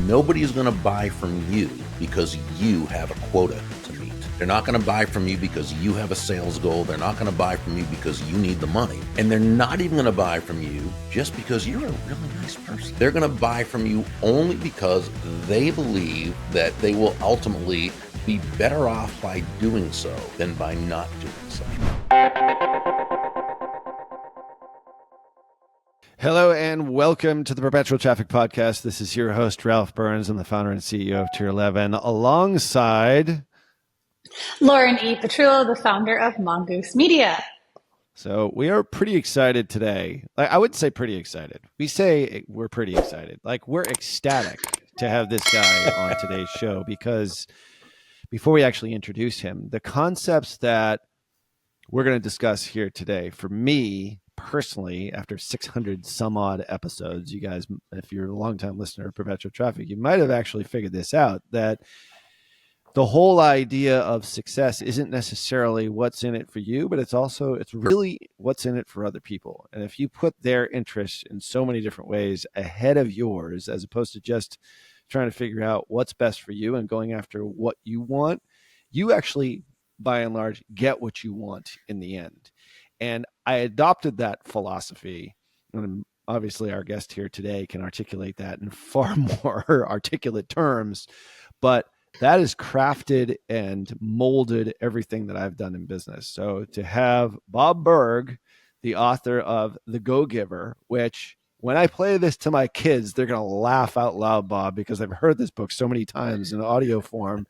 Nobody is going to buy from you because you have a quota to meet. They're not going to buy from you because you have a sales goal. They're not going to buy from you because you need the money. And they're not even going to buy from you just because you're a really nice person. They're going to buy from you only because they believe that they will ultimately be better off by doing so than by not doing so. Hello and welcome to the Perpetual Traffic podcast. This is your host, Ralph Burns. I'm the founder and CEO of Tier 11, alongside Lauren E. Petrullo, the founder of Mongoose Media. So we are pretty excited today. I would say pretty excited. We say we're pretty excited. Like, we're ecstatic to have this guy on today's show, because before we actually introduce him, the concepts that we're going to discuss here today, for me personally, after 600 some odd episodes, you guys, if you're a longtime listener of Perpetual Traffic, you might have actually figured this out, that the whole idea of success isn't necessarily what's in it for you, but it's really what's in it for other people. And if you put their interests in so many different ways ahead of yours, as opposed to just trying to figure out what's best for you and going after what you want, you actually, by and large, get what you want in the end. And I adopted that philosophy, and obviously our guest here today can articulate that in far more articulate terms, but that has crafted and molded everything that I've done in business. So to have Bob Burg, the author of The Go-Giver, which when I play this to my kids, they're going to laugh out loud, Bob, because I've heard this book so many times in audio form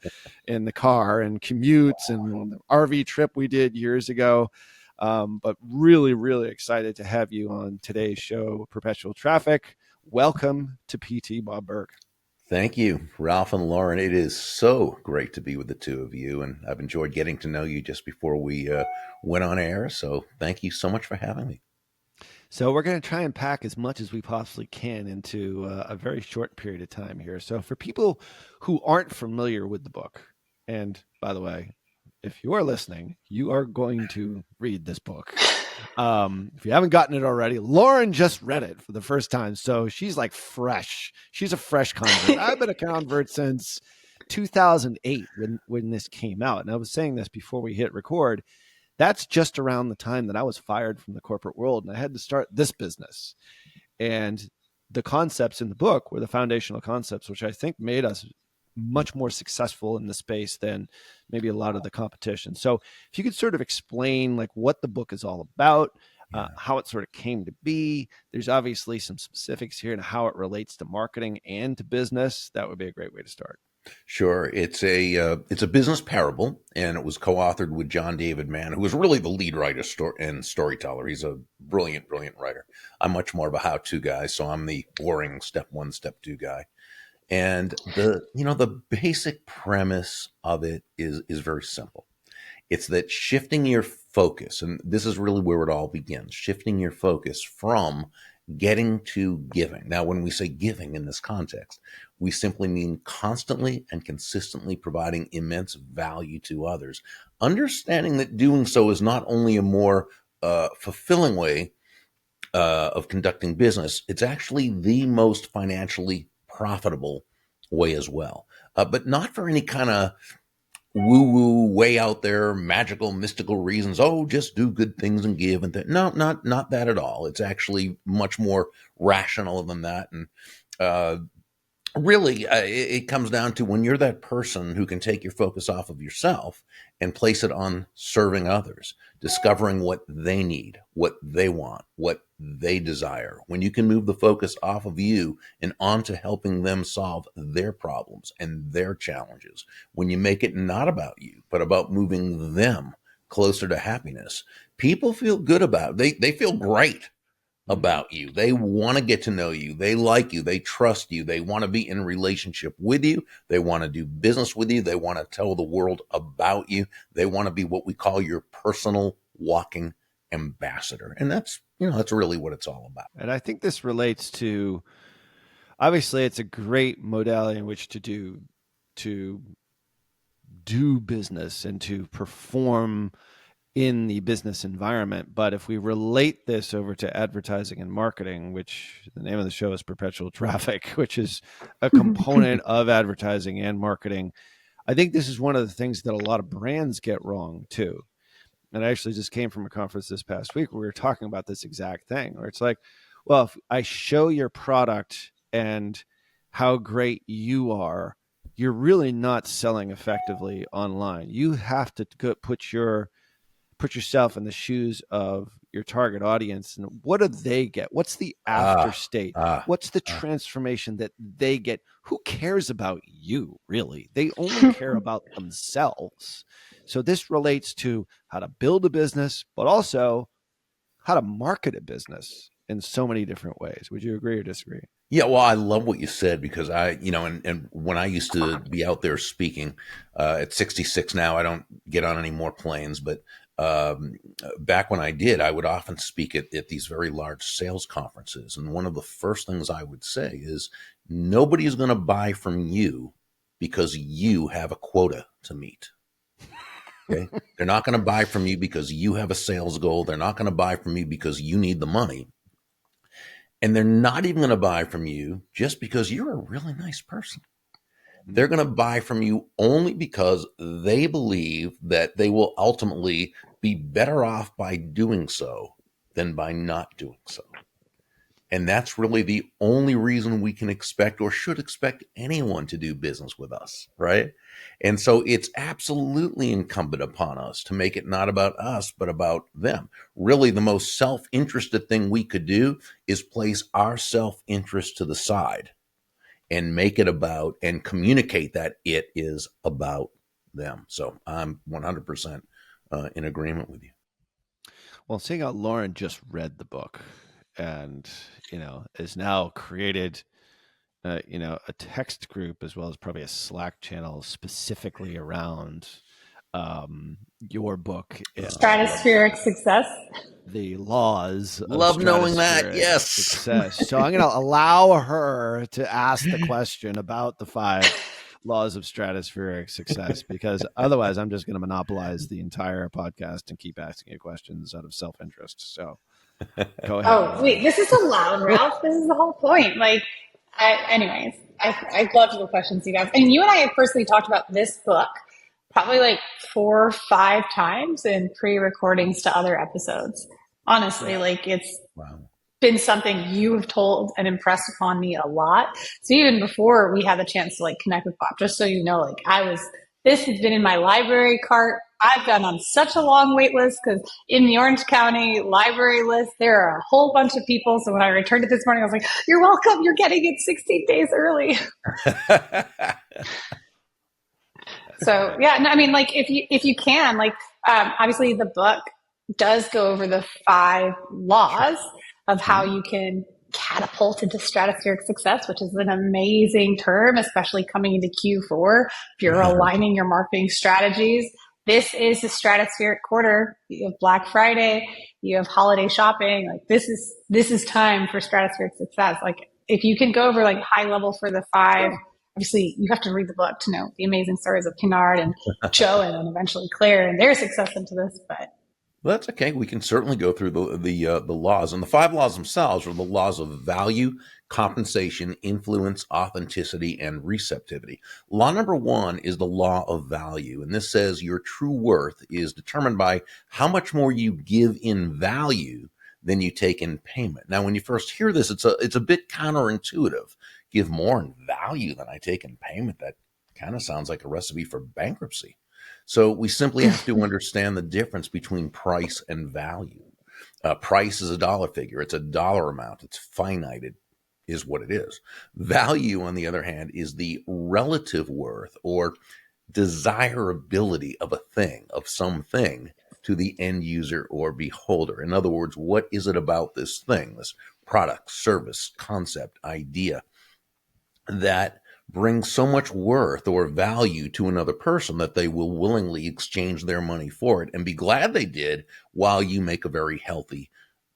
in the car and commutes and the RV trip we did years ago. But really, really excited to have you on today's show, Perpetual Traffic. Welcome to PT, Bob Burg. Thank you, Ralph and Lauren. It is so great to be with the two of you, and I've enjoyed getting to know you just before we went on air. So thank you so much for having me. So we're going to try and pack as much as we possibly can into a very short period of time here. So for people who aren't familiar with the book, and by the way, if you are listening, you are going to read this book. If you haven't gotten it already, Lauren just read it for the first time. So she's like fresh. She's a fresh convert. I've been a convert since 2008 when this came out. And I was saying this before we hit record. That's just around the time that I was fired from the corporate world and I had to start this business. And the concepts in the book were the foundational concepts, which I think made us much more successful in the space than maybe a lot of the competition. So if you could sort of explain like what the book is all about, how it sort of came to be. There's obviously some specifics here and how it relates to marketing and to business. That would be a great way to start. Sure. It's a business parable, and it was co-authored with John David Mann, who was really the lead writer and storyteller. He's a brilliant, brilliant writer. I'm much more of a how-to guy, so I'm the boring step one, step two guy. And the basic premise of it is very simple. It's that shifting your focus, and this is really where it all begins, shifting your focus from getting to giving. Now, when we say giving in this context, we simply mean constantly and consistently providing immense value to others, understanding that doing so is not only a more fulfilling way of conducting business, it's actually the most financially profitable way as well. But not for any kind of woo-woo, way out there, magical, mystical reasons. Oh, just do good things and give. And no, not that at all. It's actually much more rational than that. And really, it comes down to when you're that person who can take your focus off of yourself and place it on serving others, discovering what they need, what they want, what they desire. When you can move the focus off of you and onto helping them solve their problems and their challenges, when you make it not about you, but about moving them closer to happiness, people feel good about it. They feel great about you. They want to get to know you. They like you. They trust you. They want to be in a relationship with you. They want to do business with you. They want to tell the world about you. They want to be what we call your personal walking ambassador. And that's really what it's all about. And I think this relates to, obviously it's a great modality in which to do business and to perform in the business environment. But if we relate this over to advertising and marketing, which the name of the show is Perpetual Traffic, which is a component of advertising and marketing, I think this is one of the things that a lot of brands get wrong too. And I actually just came from a conference this past week where we were talking about this exact thing, where it's like, well, if I show your product and how great you are, you're really not selling effectively online. You have to put yourself in the shoes of your target audience, and what do they get? What's the after state? What's the transformation that they get? Who cares about you, really? They only care about themselves. So this relates to how to build a business, but also how to market a business in so many different ways. Would you agree or disagree? Yeah, well, I love what you said because and when I used to be out there speaking, at 66 now, I don't get on any more planes, but back when I did, I would often speak at these very large sales conferences. And one of the first things I would say is nobody is going to buy from you because you have a quota to meet. Okay. They're not going to buy from you because you have a sales goal. They're not going to buy from you because you need the money. And they're not even going to buy from you just because you're a really nice person. They're going to buy from you only because they believe that they will ultimately be better off by doing so than by not doing so. And that's really the only reason we can expect or should expect anyone to do business with us, right? And so it's absolutely incumbent upon us to make it not about us, but about them. Really, the most self-interested thing we could do is place our self-interest to the side and make it about and communicate that it is about them. So I'm 100% in agreement with you. Well, seeing how Lauren just read the book and, is now created, a text group as well as probably a Slack channel specifically around your book. Stratospheric success. The laws of Love knowing that. stratospheric Yes. success. So I'm going to allow her to ask the question about the 5 laws of stratospheric success, because otherwise I'm just going to monopolize the entire podcast and keep asking you questions out of self-interest. So go ahead. Oh, wait, this is allowed, Ralph. This is the whole point. I love the questions you guys. And you and I have personally talked about this book probably like 4 or 5 times in pre-recordings to other episodes. Honestly, it's been something you have told and impressed upon me a lot. So even before we had the chance to connect with Bob, just so you know, this has been in my library cart. I've been on such a long wait list because in the Orange County library list, there are a whole bunch of people. So when I returned it this morning, I was like, you're welcome. You're getting it 16 days early. So yeah, no, I mean, if you can, obviously the book does go over the 5 laws of how you can catapult into stratospheric success, which is an amazing term, especially coming into Q4. If you're aligning your marketing strategies, this is the stratospheric quarter. You have Black Friday, you have holiday shopping. This is time for stratospheric success. If you can go over high level for the 5. Obviously, you have to read the book to know the amazing stories of Kennard and Joe and then eventually Claire and their success into this. But that's okay. We can certainly go through the laws. And the 5 laws themselves are the laws of value, compensation, influence, authenticity, and receptivity. Law number 1 is the law of value. And this says your true worth is determined by how much more you give in value than you take in payment. Now, when you first hear this, it's a bit counterintuitive. Give more in value than I take in payment. That kind of sounds like a recipe for bankruptcy. So we simply have to understand the difference between price and value. Price is a dollar figure. It's a dollar amount. It's finite. It is what it is. Value, on the other hand, is the relative worth or desirability of a thing, of something, to the end user or beholder. In other words, what is it about this thing, this product, service, concept, idea, that brings so much worth or value to another person that they will willingly exchange their money for it and be glad they did, while you make a very healthy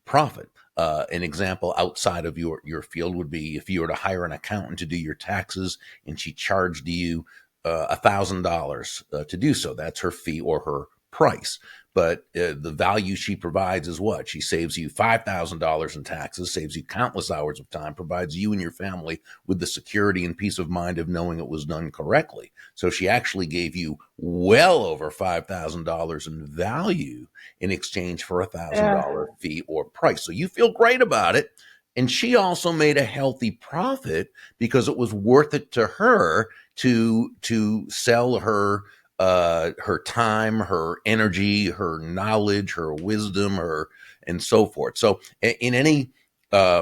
profit. An example outside of your field would be if you were to hire an accountant to do your taxes and she charged you $1,000 to do so. That's her fee or her price. But the value she provides is what? She saves you $5,000 in taxes, saves you countless hours of time, provides you and your family with the security and peace of mind of knowing it was done correctly. So she actually gave you well over $5,000 in value in exchange for $1,000 fee or price. So you feel great about it. And she also made a healthy profit because it was worth it to her to sell her time, her energy, her knowledge, her wisdom, and so forth. So in any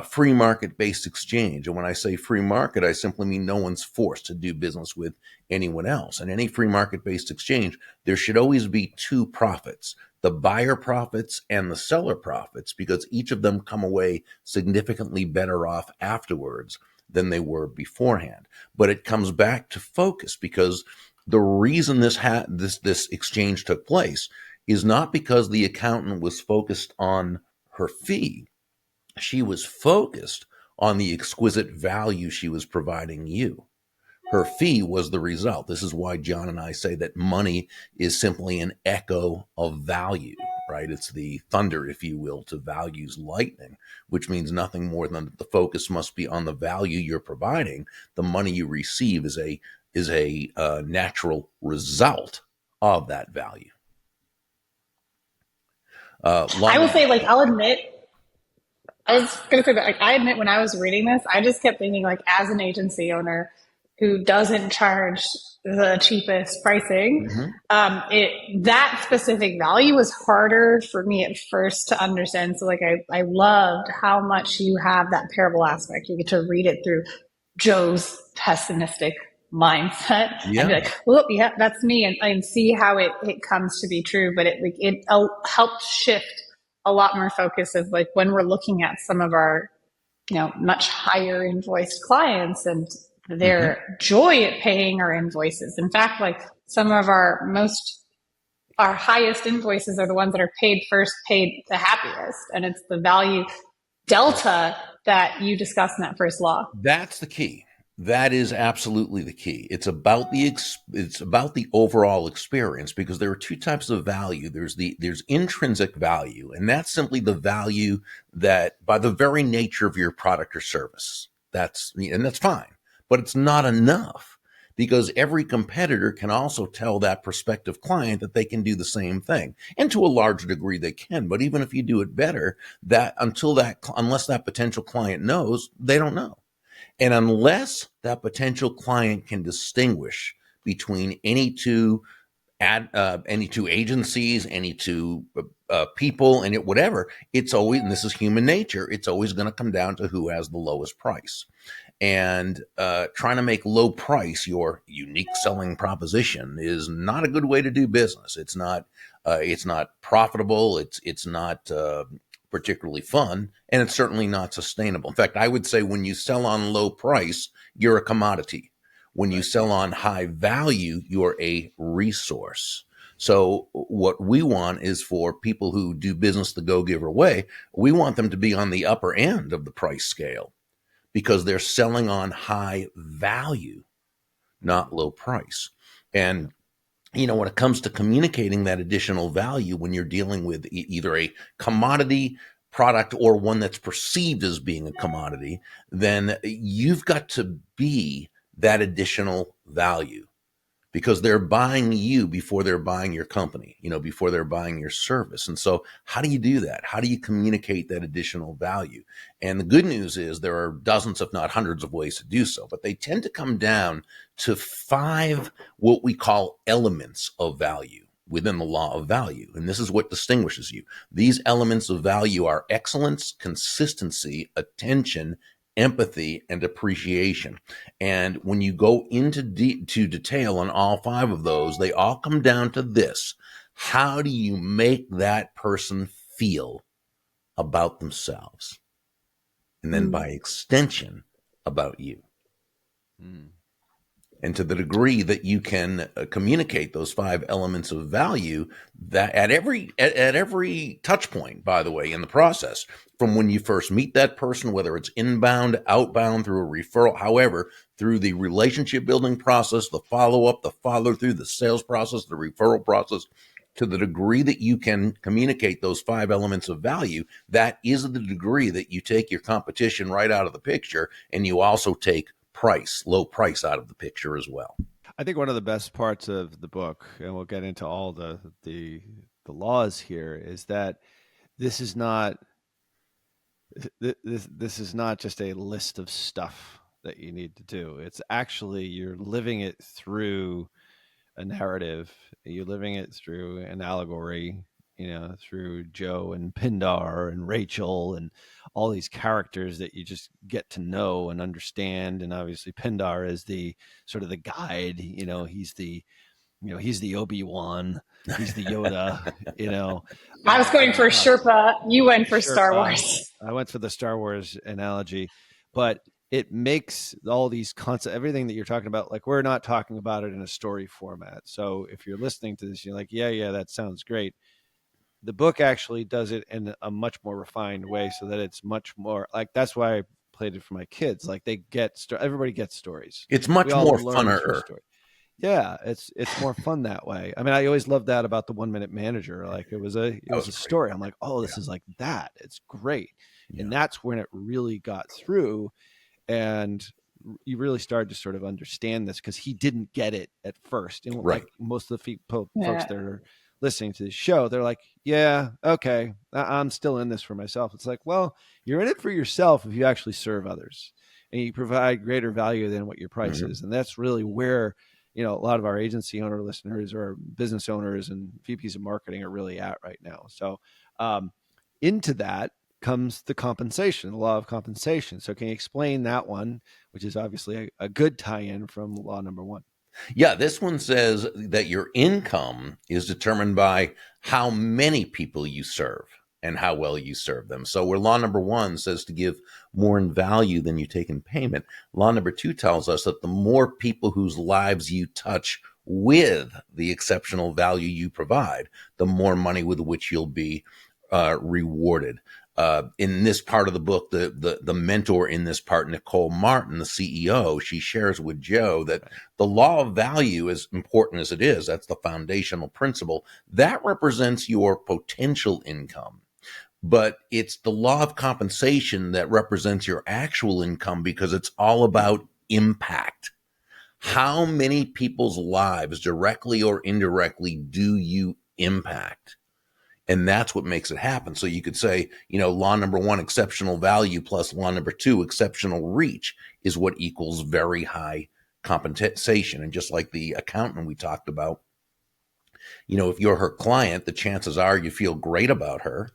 free market-based exchange, and when I say free market, I simply mean no one's forced to do business with anyone else. In any free market-based exchange, there should always be two profits: the buyer profits and the seller profits, because each of them come away significantly better off afterwards than they were beforehand. But it comes back to focus, because the reason this exchange took place is not because the accountant was focused on her fee. She was focused on the exquisite value she was providing you. Her fee was the result. This is why John and I say that money is simply an echo of value, right? It's the thunder, if you will, to value's lightning, which means nothing more than that the focus must be on the value you're providing. The money you receive is a natural result of that value. I will say, like, I'll admit, I was going to say that, like, I admit when I was reading this, I just kept thinking, like, as an agency owner who doesn't charge the cheapest pricing, that specific value was harder for me at first to understand. So, like, I loved how much you have that parable aspect. You get to read it through Joe's pessimistic mindset and be like, well, yeah, that's me, and see how it comes to be true. But it helped shift a lot more focus of, like, when we're looking at some of our, much higher invoiced clients and their joy at paying our invoices. In fact, like, some of our highest invoices are the ones that are paid first, paid the happiest. And it's the value delta that you discussed in that first law. That's the key. That is absolutely the key. It's about the overall experience, because there are two types of value. There's intrinsic value, and that's simply the value that, by the very nature of your product or service, that's fine, but it's not enough, because every competitor can also tell that prospective client that they can do the same thing, and to a large degree they can. But even if you do it better, unless that potential client knows, they don't know. And unless that potential client can distinguish between any two agencies, any two people, and whatever, it's always, and this is human nature, it's always going to come down to who has the lowest price. And trying to make low price your unique selling proposition is not a good way to do business. It's not profitable. It's not particularly fun, and it's certainly not sustainable. In fact, I would say when you sell on low price, you're a commodity. When you sell on high value, you're a resource. So what we want is for people who do business the go-giver way, we want them to be on the upper end of the price scale, because they're selling on high value, not low price. And when it comes to communicating that additional value, when you're dealing with either a commodity product or one that's perceived as being a commodity, then you've got to be that additional value, because they're buying you before they're buying your company, before they're buying your service. And so how do you do that? How do you communicate that additional value? And the good news is there are dozens, if not hundreds, of ways to do so, but they tend to come down to 5 what we call elements of value within the law of value. And this is what distinguishes you. These elements of value are excellence, consistency, attention, empathy, and appreciation. And when you go into detail on all 5 of those, they all come down to this: how do you make that person feel about themselves? And then by extension, about you. And to the degree that you can communicate those 5 elements of value, that at every touch point, by the way, in the process, from when you first meet that person, whether it's inbound, outbound, through a referral, however, through the relationship building process, the follow-up, the follow-through, the sales process, the referral process, To the degree that you can communicate those 5 elements of value, that is the degree that you take your competition right out of the picture, and you also take low price out of the picture as well. I think one of the best parts of the book, and we'll get into all the laws here, is that this is not this is not just a list of stuff that you need to do. It's actually you're living it through a narrative. You're living it through an allegory, through Joe and Pindar and Rachel and all these characters that you just get to know and understand. And obviously Pindar is the sort of the guide, he's the Obi-Wan, he's the Yoda, I was going for Sherpa. You went for Star Wars. I went for the Star Wars analogy, but it makes all these concepts, everything that you're talking about, like we're not talking about it in a story format. So if you're listening to this, you're like, yeah, that sounds great. The book actually does it in a much more refined way so that it's much more like, that's why I played it for my kids. Like everybody gets stories. It's much more funner. Yeah, it's more fun that way. I mean, I always loved that about the 1 Minute Manager. Like it was a story. I'm like, oh, this is like that. It's great. Yeah. And that's when it really got through. And you really started to sort of understand this because he didn't get it at first. And like most of the folks that are listening to the show, they're like, yeah, okay, I'm still in this for myself. It's like, well, you're in it for yourself if you actually serve others and you provide greater value than what your price is. And that's really where, a lot of our agency owner listeners or business owners and VPs of marketing are really at right now. So into that comes the compensation, the law of compensation. So can you explain that one, which is obviously a good tie-in from law number 1? Yeah, this one says that your income is determined by how many people you serve and how well you serve them. So where law number 1 says to give more in value than you take in payment, law number 2 tells us that the more people whose lives you touch with the exceptional value you provide, the more money with which you'll be rewarded. In this part of the book, the mentor in this part, Nicole Martin, the CEO, she shares with Joe that the law of value, as important as it is, that's the foundational principle, that represents your potential income. But it's the law of compensation that represents your actual income because it's all about impact. How many people's lives, directly or indirectly, do you impact? And that's what makes it happen. So you could say, law number 1, exceptional value, plus law number 2, exceptional reach, is what equals very high compensation. And just like the accountant we talked about, if you're her client, the chances are you feel great about her.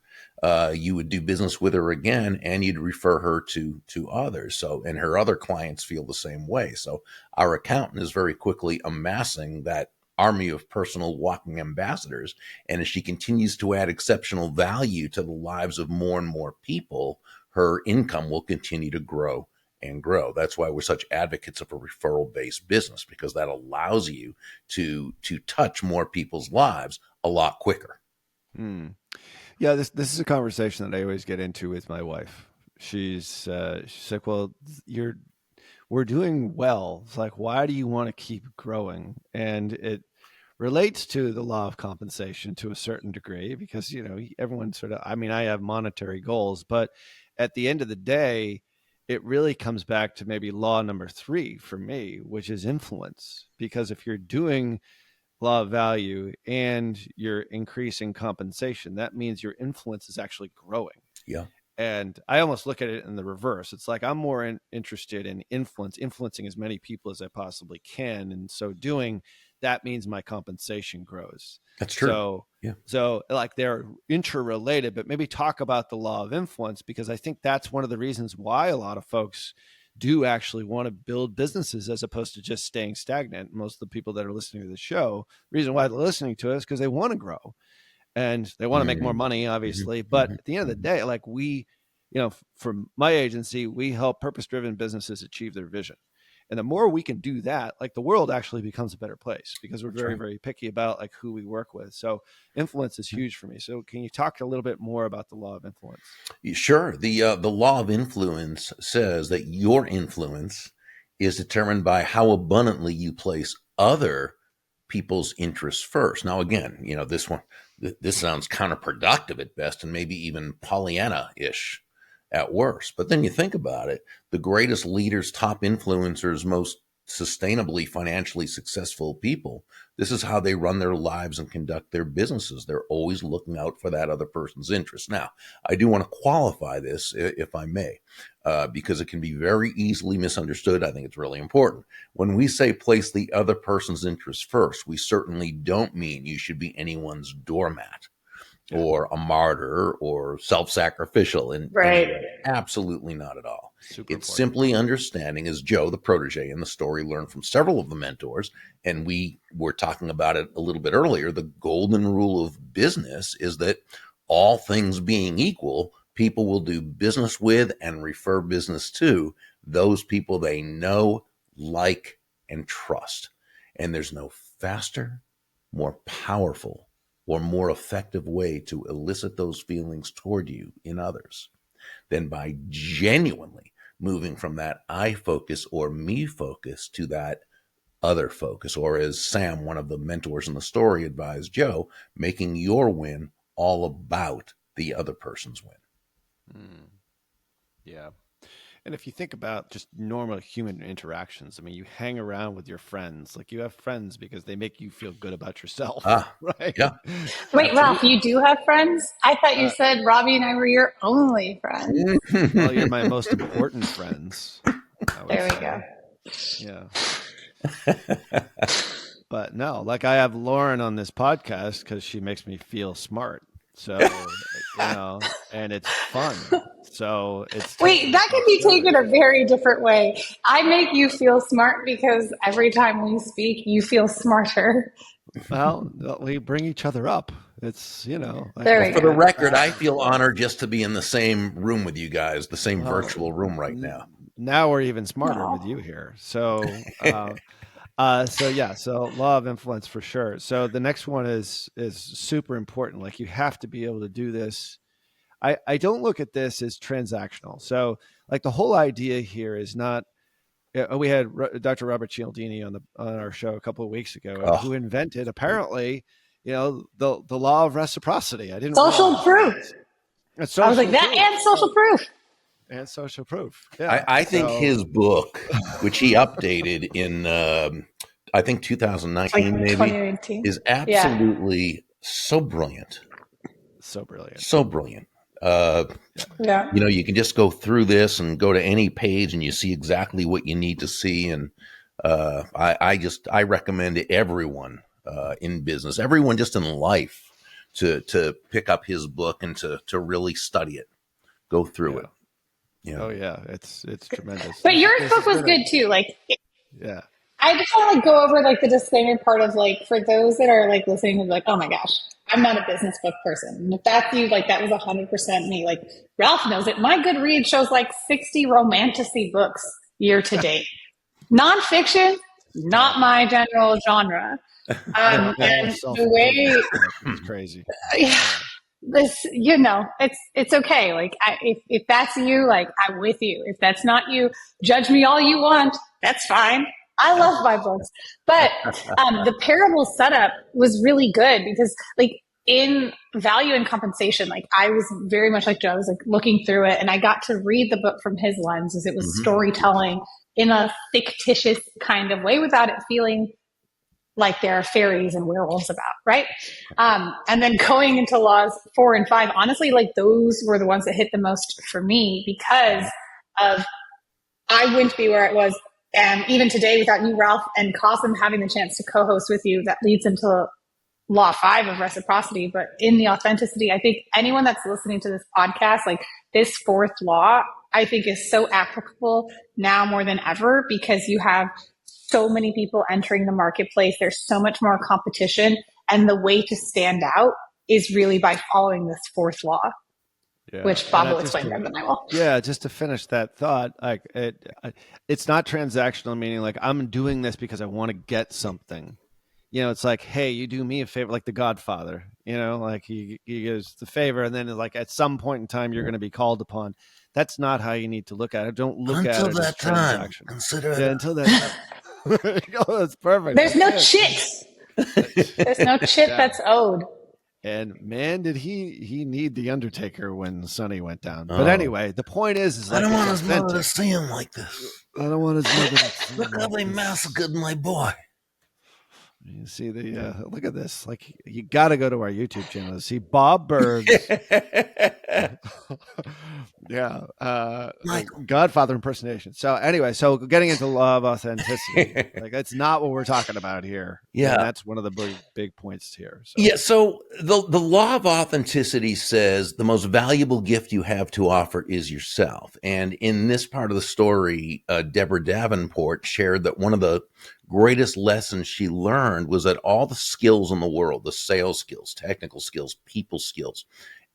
You would do business with her again, and you'd refer her to others. So, and her other clients feel the same way. So our accountant is very quickly amassing that army of personal walking ambassadors. And as she continues to add exceptional value to the lives of more and more people, her income will continue to grow and grow. That's why we're such advocates of a referral-based business, because that allows you to touch more people's lives a lot quicker. Yeah, this is a conversation that I always get into with my wife. She's like, well, we're doing well. It's like, why do you want to keep growing? And it relates to the law of compensation to a certain degree, because, everyone I have monetary goals, but at the end of the day, it really comes back to maybe law number 3 for me, which is influence. Because if you're doing law of value and you're increasing compensation, that means your influence is actually growing. Yeah. And I almost look at it in the reverse. It's like I'm more interested in influencing as many people as I possibly can. And so doing that means my compensation grows. That's true. So, yeah. So like they're interrelated, but maybe talk about the law of influence, because I think that's one of the reasons why a lot of folks do actually want to build businesses as opposed to just staying stagnant. Most of the people that are listening to the show, the reason why they're listening to us is because they want to grow. And they want to make more money, obviously. But at the end of the day, like from my agency, we help purpose-driven businesses achieve their vision. And the more we can do that, like the world actually becomes a better place, because we're very, very picky about like who we work with. So influence is huge for me. So can you talk a little bit more about the law of influence? Sure. The law of influence says that your influence is determined by how abundantly you place other people's interests first. Now, again, this sounds counterproductive at best and maybe even Pollyanna-ish at worst. But then you think about it, the greatest leaders, top influencers, most sustainably financially successful people, this is how they run their lives and conduct their businesses. They're always looking out for that other person's interest. Now, I do want to qualify this, if I may, because it can be very easily misunderstood. I think it's really important. When we say place the other person's interest first, we certainly don't mean you should be anyone's doormat or a martyr or self-sacrificial, and absolutely not at all. Super it's important. Simply understanding, as Joe, the protege in the story, learned from several of the mentors, and we were talking about it a little bit earlier, the golden rule of business is that all things being equal, people will do business with and refer business to those people they know, like, and trust. And there's no faster, more powerful, or more effective way to elicit those feelings toward you in others than by genuinely moving from that I focus or me focus to that other focus, or as Sam, one of the mentors in the story, advised Joe, making your win all about the other person's win. Yeah. And if you think about just normal human interactions, I mean, you hang around with your friends, like you have friends because they make you feel good about yourself, right? Yeah. Wait, Ralph, you do have friends? I thought you said Robbie and I were your only friends. Well, you're my most important friends. There we go. Yeah. But no, like I have Lauren on this podcast because she makes me feel smart. So, and it's fun. So it's wait, that can be taken a very different way. I make you feel smart because every time we speak, you feel smarter. Well, we bring each other up. It's, there we for go. the record, I feel honored just to be in the same room with you guys, the same virtual room right now. Now we're even smarter with you here. So, so law of influence for sure. So the next one is super important. Like you have to be able to do this. I don't look at this as transactional. So like the whole idea here is not, we had Dr. Robert Cialdini on our show a couple of weeks ago, who invented apparently, the law of reciprocity. I didn't social proof. I was like that and social proof. And social proof. Yeah. I think his book, which he updated in, I think 2019, maybe, 2018. is absolutely so brilliant. So brilliant. So brilliant. You can just go through this and go to any page and you see exactly what you need to see. And I recommend everyone in business, everyone just in life, to pick up his book and to really study it, go through it. Oh yeah, it's tremendous. But your book was good too. Yeah. I just want to go over the disclaimer part of for those that are listening to oh my gosh, I'm not a business book person. And if that's you, that was 100% me. Ralph knows it. My Goodreads shows 60 romantasy books year to date. Nonfiction, not my general genre. And the way it's crazy. This, it's okay. If that's you, I'm with you. If that's not you, judge me all you want. That's fine. I love my books. But the parable setup was really good because in Value and Compensation, I was very much like Joe. I was looking through it and I got to read the book from his lens as it was storytelling in a fictitious kind of way without it feeling like there are fairies and werewolves about, right? And then going into laws 4 and 5, honestly, those were the ones that hit the most for me because of I wouldn't be where it was. And even today, without you, Ralph, and Cossum having the chance to co-host with you, that leads into Law 5 of reciprocity. But in the authenticity, I think anyone that's listening to this podcast, this 4th law, I think is so applicable now more than ever because you have so many people entering the marketplace. There's so much more competition. And the way to stand out is really by following this 4th law. Yeah. Which Bob will explain better than I will. Yeah, just to finish that thought, it's not transactional, meaning I'm doing this because I want to get something. It's hey, you do me a favor, like The Godfather. He gives the favor, and then at some point in time, you're going to be called upon. That's not how you need to look at it. Don't look at it as transaction. Consider until that time. That's perfect. There's no chit. There's no chit that's owed. And man, did he need the Undertaker when Sonny went down. But Oh. anyway, the point is I like don't it's want his mother to authentic. see him like this. I don't want his mother to see Look how they massacred my boy. You see the look at this. Like you got to go to our YouTube channel to see Bob Burg's Godfather impersonation. So anyway, so getting into law of authenticity, like that's not what we're talking about here. Yeah, and that's one of the big points here. So. Yeah, so the law of authenticity says the most valuable gift you have to offer is yourself. And in this part of the story, Deborah Davenport shared that one of the greatest lessons she learned was that all the skills in the world, the sales skills, technical skills, people skills,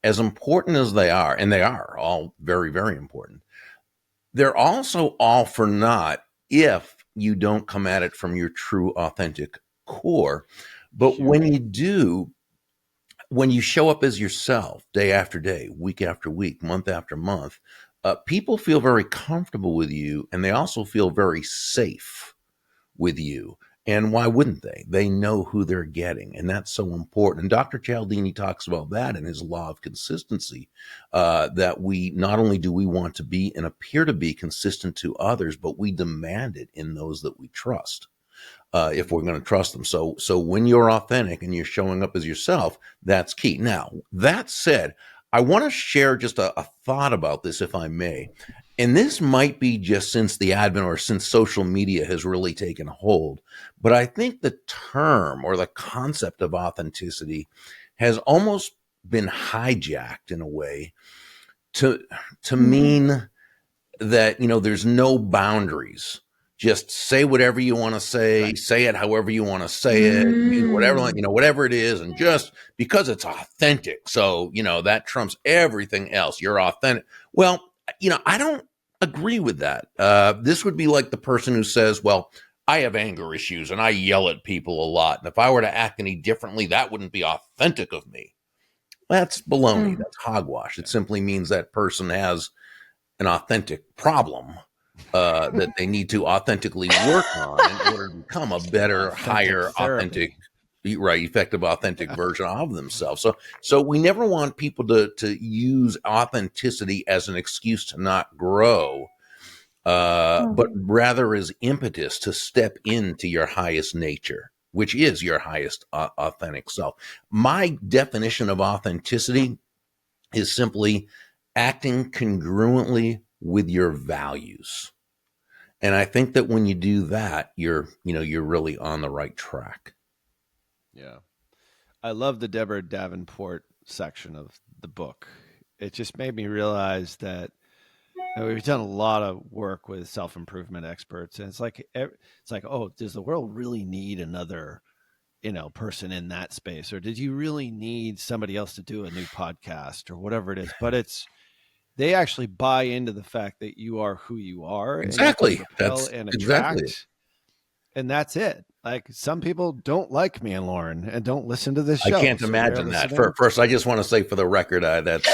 as important as they are, and they are all very, very important, they're also all for naught if you don't come at it from your true, authentic core. But when you do, when you show up as yourself day after day, week after week, month after month, people feel very comfortable with you, and they also feel very safe with you. And why wouldn't they? They know who they're getting, and that's so important. And Dr. Cialdini talks about that in his law of consistency, that we not only do we want to be and appear to be consistent to others, but we demand it in those that we trust. If we're going to trust them. So when you're authentic and you're showing up as yourself, that's key. Now, that said, I want to share just a thought about this, if I may. And this might be just since the advent or since social media has really taken hold. But I think the term or the concept of authenticity has almost been hijacked in a way to mean that, there's no boundaries. Just say whatever you want to say, right. Say it however you want to say it, whatever it is. And just because it's authentic. So, that trumps everything else. You're authentic. Well, I don't agree with that. This would be like the person who says, well, I have anger issues and I yell at people a lot. And if I were to act any differently, that wouldn't be authentic of me. That's baloney. That's hogwash. It simply means that person has an authentic problem. That they need to authentically work on in order to become a better, higher, authentic, effective, authentic version of themselves. So we never want people to use authenticity as an excuse to not grow, but rather as impetus to step into your highest nature, which is your highest authentic self. My definition of authenticity is simply acting congruently with your values. And I think that when you do that, you're really on the right track. Yeah. I love the Deborah Davenport section of the book. It just made me realize that we've done a lot of work with self-improvement experts. And it's like, oh, does the world really need another, person in that space? Or did you really need somebody else to do a new podcast or whatever it is? But they actually buy into the fact that you are who you are. Exactly. And that's and attract. Exactly. And that's it. Like some people don't like me and Lauren and don't listen to this show. I can't imagine that. First, I just want to say for the record, I can't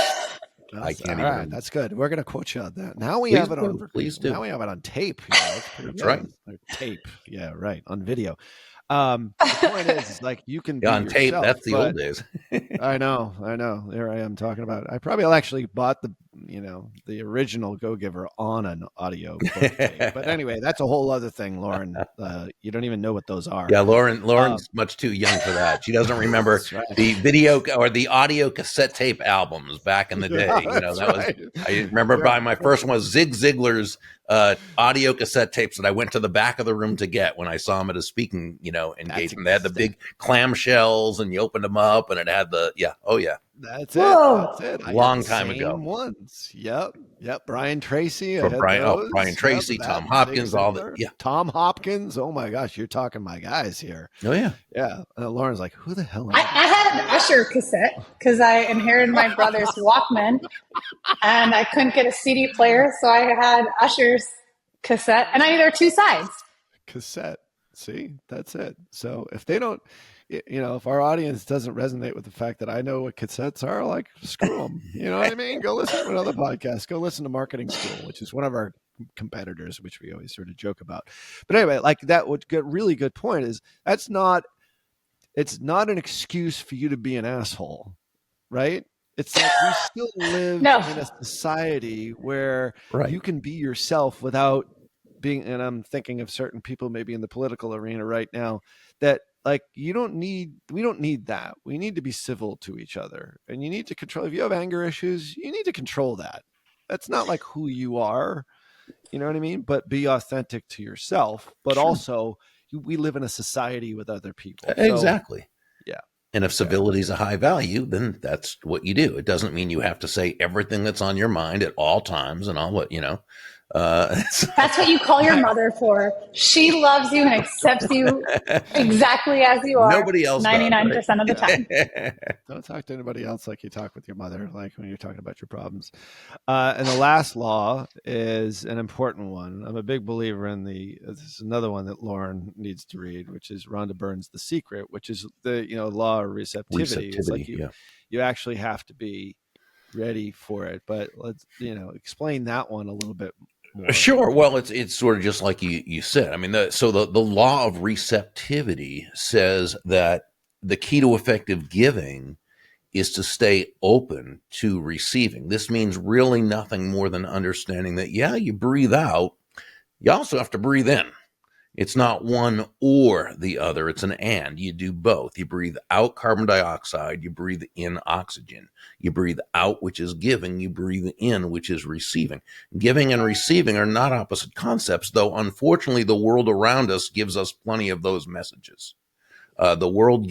even. Right, that's good. We're going to quote you on that. Now we have it on. Please do. Now we have it on tape. That's right. Tape. Yeah, right. On video. The point is like you can be on tape. Yourself, that's the old days. I know. There I am talking about it. I probably actually bought the original Go Giver on an audio book tape. But anyway, that's a whole other thing, Lauren. You don't even know what those are. Yeah, Lauren's much too young for that. She doesn't remember the video or the audio cassette tape albums back in the day. I remember buying my first one was Zig Ziglar's audio cassette tapes that I went to the back of the room to get when I saw him at a speaking, engagement. They had the big clamshells and you opened them up and it had That's Whoa. That's it. Long time ago. Ones. Yep. Brian Tracy. Brian Tracy, Tom Hopkins, all that. Yeah. Tom Hopkins. Oh my gosh, you're talking my guys here. Oh yeah. Yeah. Lauren's like, who the hell? I had an Usher cassette because I inherited my brother's Walkman, and I couldn't get a CD player, so I had Usher's cassette, and there are two sides. Cassette. See, that's it. So if they don't, if our audience doesn't resonate with the fact that I know what cassettes are, like screw them. You know what I mean? Go listen to another podcast. Go listen to Marketing School, which is one of our competitors, which we always sort of joke about. But anyway, like that would get really good point is that's not it's not an excuse for you to be an asshole, right? It's like we still live No. in a society where Right. you can be yourself without being, and I'm thinking of certain people maybe in the political arena right now that like we don't need that. We need to be civil to each other. And you need to control, if you have anger issues, you need to control that. That's not like who you are, you know what I mean? But be authentic to yourself, but Sure. also we live in a society with other people. So Exactly. yeah. And if civility is a high value, then that's what you do. It doesn't mean you have to say everything that's on your mind at all times and all what, you know. That's what you call your mother for. She loves you and accepts you exactly as you are Nobody else does, 99% of the time. Don't talk to anybody else like you talk with your mother, like when you're talking about your problems. And the last law is an important one. I'm a big believer in this is another one that Lauren needs to read, which is Rhonda Byrne's The Secret, which is the, law of receptivity. It's like you actually have to be ready for it. But let's, explain that one a little bit more. Sure. Well, it's sort of just like you said. I mean, the law of receptivity says that the key to effective giving is to stay open to receiving. This means really nothing more than understanding that, yeah, you breathe out, you also have to breathe in. It's not one or the other. It's an and. You do both. You breathe out carbon dioxide. You breathe in oxygen. You breathe out, which is giving. You breathe in, which is receiving. Giving and receiving are not opposite concepts, though unfortunately the world around us gives us plenty of those messages. The world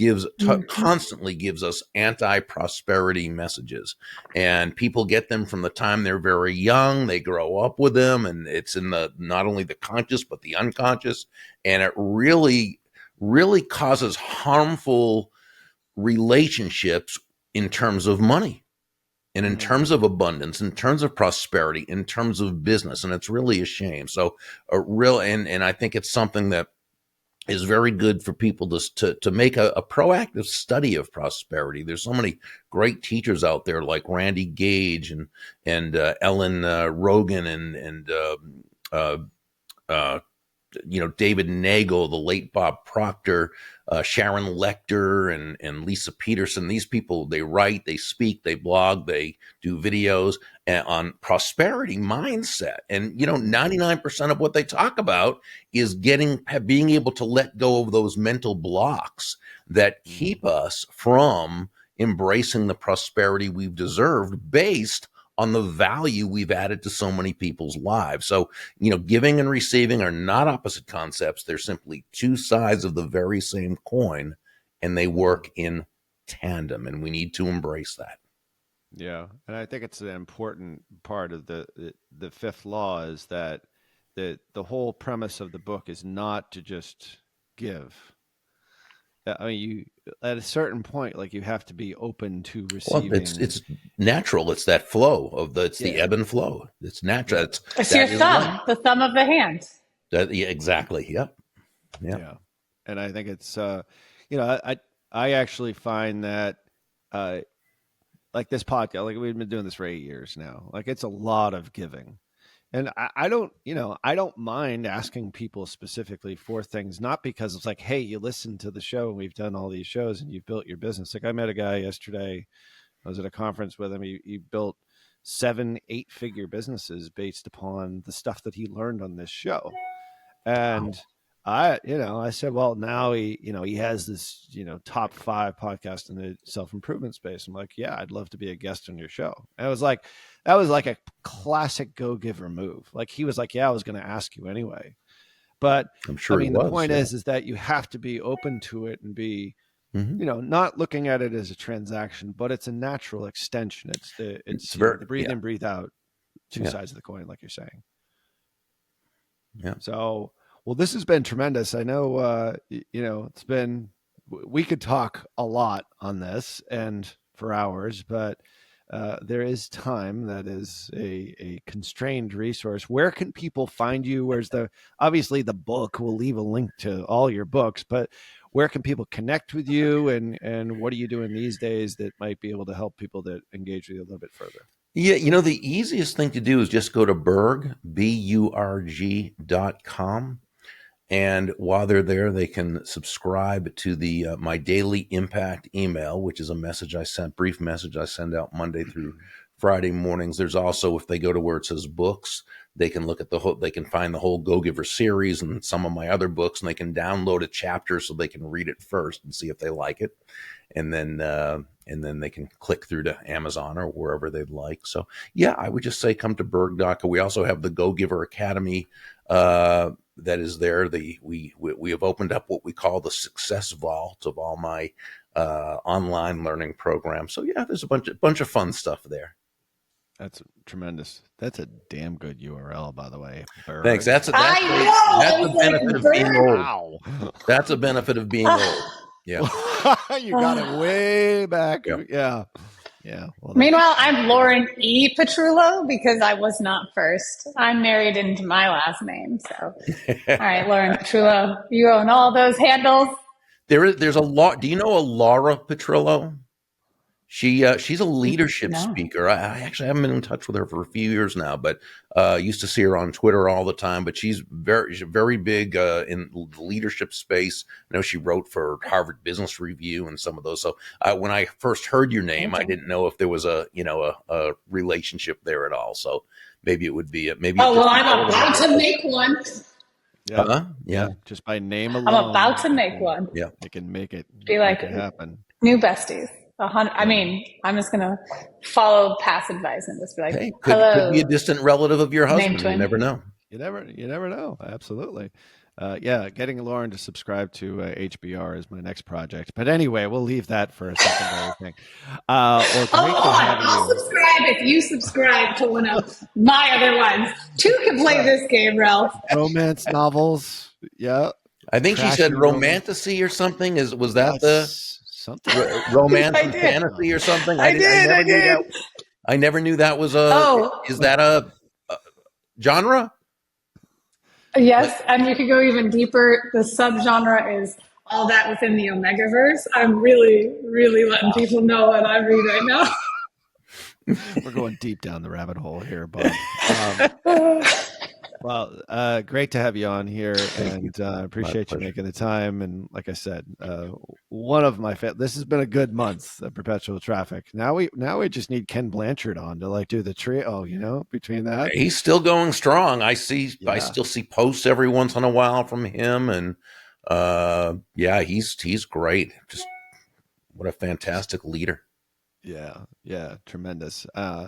constantly gives us anti-prosperity messages, and people get them from the time they're very young. They grow up with them, and it's in not only the conscious but the unconscious, and it really, really causes harmful relationships in terms of money, and in terms of abundance, in terms of prosperity, in terms of business, and it's really a shame. So, and I think it's something that is very good for people to make a proactive study of prosperity. There's so many great teachers out there like Randy Gage and Ellen Rogan and David Nagel, the late Bob Proctor, Sharon Lechter, and Lisa Peterson. These people, they write, they speak, they blog, they do videos on prosperity mindset. And, 99% of what they talk about is being able to let go of those mental blocks that keep us from embracing the prosperity we've deserved based on the value we've added to so many people's lives. So, giving and receiving are not opposite concepts. They're simply two sides of the very same coin, and they work in tandem, and we need to embrace that. Yeah. And I think it's an important part of the fifth law is that the whole premise of the book is not to just give. I mean, you at a certain point, like you have to be open to receiving. Well, it's natural. It's that flow of the ebb and flow. It's natural. It's your thumb, the thumb of the hand. Exactly. Yep. Yeah. And I think it's, I actually find that, like this podcast, like we've been doing this for 8 years now. Like it's a lot of giving. And I don't mind asking people specifically for things, not because it's like, hey, you listened to the show and we've done all these shows and you've built your business. Like I met a guy yesterday. I was at a conference with him. He built 7-8-figure businesses based upon the stuff that he learned on this show. And I said, well, now he has this, top 5 podcast in the self-improvement space. I'm like, yeah, I'd love to be a guest on your show. And that was like a classic go-giver move. Like he was like, yeah, I was going to ask you anyway. But I'm sure the point is that you have to be open to it and be, not looking at it as a transaction, but it's a natural extension. It's the breathe in, breathe out, two sides of the coin, like you're saying. Yeah. So, well, this has been tremendous. I know, we could talk a lot on this and for hours, but there is time that is a constrained resource. Where can people find you? Obviously the book, we'll leave a link to all your books, but where can people connect with you and what are you doing these days that might be able to help people that engage with you a little bit further? Yeah, the easiest thing to do is just go to Burg, BURG.com. And while they're there, they can subscribe to the my daily impact email, which is a brief message I send out Monday through Friday mornings. There's also, if they go to where it says books, they can look at they can find the whole Go Giver series and some of my other books, and they can download a chapter so they can read it first and see if they like it. And then they can click through to Amazon or wherever they'd like. So yeah, I would just say come to Burg.co. We also have the Go Giver Academy that is there. We have opened up what we call the Success Vault of all my online learning programs. So yeah, there's a bunch of fun stuff there. That's tremendous. That's a damn good URL, by the way. Burg. Thanks. That's a benefit of being old. Wow. That's a benefit of being old. Yeah. You got it way back. Yeah. Well, meanwhile, I'm Lauren E. Petrullo because I was not first. I'm married into my last name. So, all right, Lauren Petrullo, you own all those handles. There's a lot. Do you know a Laura Petrullo? She's a leadership speaker. I actually haven't been in touch with her for a few years now, but used to see her on Twitter all the time. But she's very big in the leadership space. I know she wrote for Harvard Business Review and some of those. So when I first heard your name, I didn't know if there was a relationship there at all. So maybe it would be maybe. Oh well, I'm about to make one. Yeah. Yeah. Just by name alone. I'm about to make one. Yeah. They can make it happen. New besties. I mean, I'm just going to follow past advice and just be like, hey, hello. Could be a distant relative of your husband. You never know. You never know. Absolutely. Getting Lauren to subscribe to HBR is my next project. But anyway, we'll leave that for a secondary thing. I'll subscribe if you subscribe to one of my other ones. Two can play this game, Ralph. Romance novels. Yeah. I think she said romantasy or something. Was that something romance and fantasy or something? I never knew that was is that a genre? Yes, and you could go even deeper. The subgenre is all that within the Omegaverse. I'm really, really letting people know what I read right now. We're going deep down the rabbit hole here, Bob. Well, great to have you on here, and appreciate you making the time. And like I said, one of my this has been a good month of Perpetual Traffic. Now we just need Ken Blanchard on to do the trio. Between that, he's still going strong. I still see posts every once in a while from him, and he's great. Just what a fantastic leader. Yeah, tremendous.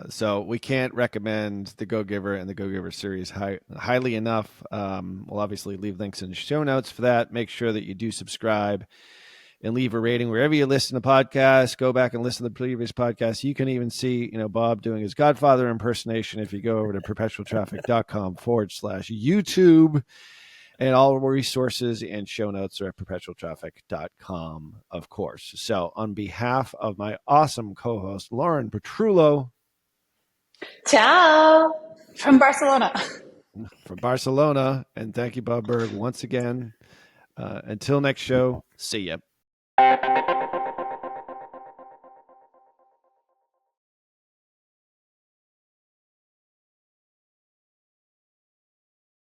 So we can't recommend the Go Giver and the Go Giver series highly enough. We'll obviously leave links in the show notes for that. Make sure that you do subscribe and leave a rating wherever you listen to podcasts. Go back and listen to the previous podcasts. You can even see, Bob doing his Godfather impersonation if you go over to perpetualtraffic.com/YouTube. And all resources and show notes are at perpetualtraffic.com, of course. So on behalf of my awesome co-host, Lauren Petrullo. Ciao. From Barcelona. And thank you, Bob Burg, once again. Until next show, see ya.